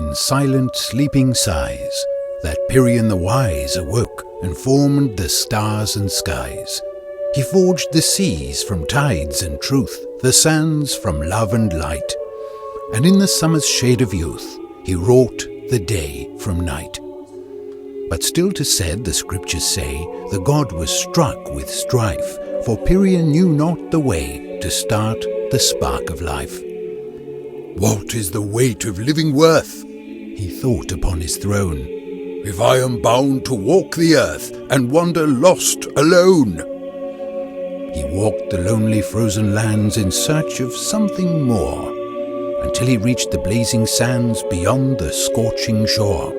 in silent sleeping sighs that Pyrrhion the wise awoke and formed the stars and skies. He forged the seas from tides and truth, the sands from love and light, and in the summer's shade of youth he wrought the day from night. But still 'tis said, the scriptures say, the god was struck with strife, for Pyrrhion knew not the way to start the spark of life. "What is the weight of living worth?" he thought upon his throne, "if I am bound to walk the earth and wander lost alone?" He walked the lonely frozen lands in search of something more, until he reached the blazing sands beyond the scorching shore.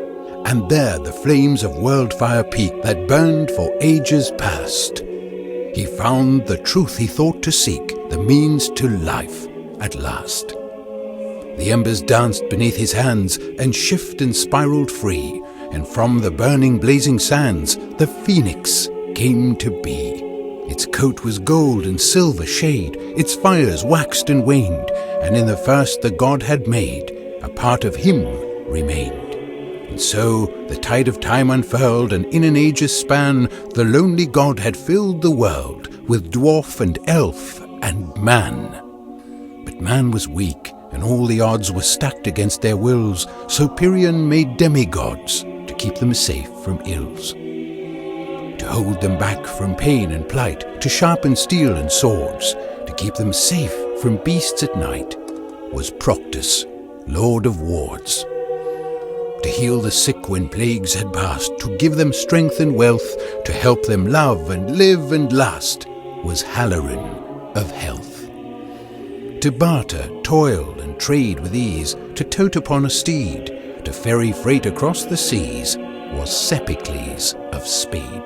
And there the flames of world-fire peaked that burned for ages past. He found the truth he thought to seek, the means to life at last. The embers danced beneath his hands and shifted and spiraled free, and from the burning blazing sands the phoenix came to be. Its coat was gold and silver shade, its fires waxed and waned, and in the first the god had made, a part of him remained. And so the tide of time unfurled, and in an age's span the lonely god had filled the world with dwarf and elf and man. But man was weak, and all the odds were stacked against their wills, so Pyrrhion made demigods to keep them safe from ills, to hold them back from pain and plight, to sharpen steel and swords, to keep them safe from beasts at night, was Proctus, lord of wards. To heal the sick when plagues had passed, to give them strength and wealth, to help them love and live and last, was Halarin of health. To barter, toil, and trade with ease, to tote upon a steed, to ferry freight across the seas, was Cepicles of speed.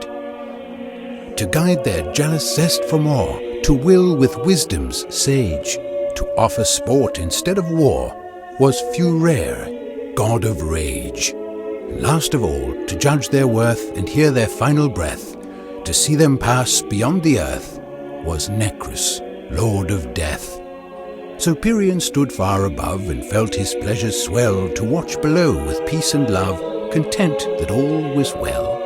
To guide their jealous zest for more, to will with wisdom's sage, to offer sport instead of war, was Furere, god of rage. And last of all, to judge their worth and hear their final breath, to see them pass beyond the earth, was Necrus, lord of death. So Pyrrhion stood far above and felt his pleasures swell, to watch below with peace and love, content that all was well.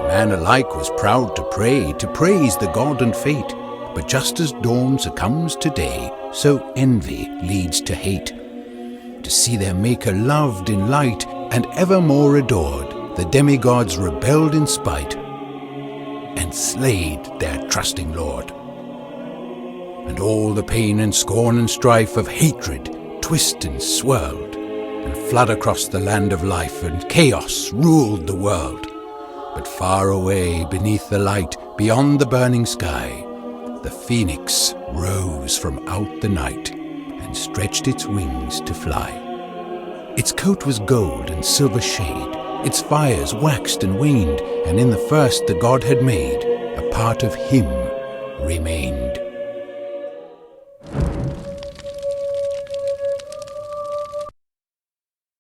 Man alike was proud to pray, to praise the god and fate, but just as dawn succumbs to day, so envy leads to hate. To see their maker loved in light and evermore adored, the demigods rebelled in spite and slayed their trusting lord. And all the pain and scorn and strife of hatred twist and swirled, and flood across the land of life, and chaos ruled the world. But far away beneath the light, beyond the burning sky, the phoenix rose from out the night and stretched its wings to fly. Its coat was gold and silver shade, its fires waxed and waned, and in the first the god had made, a part of him remained.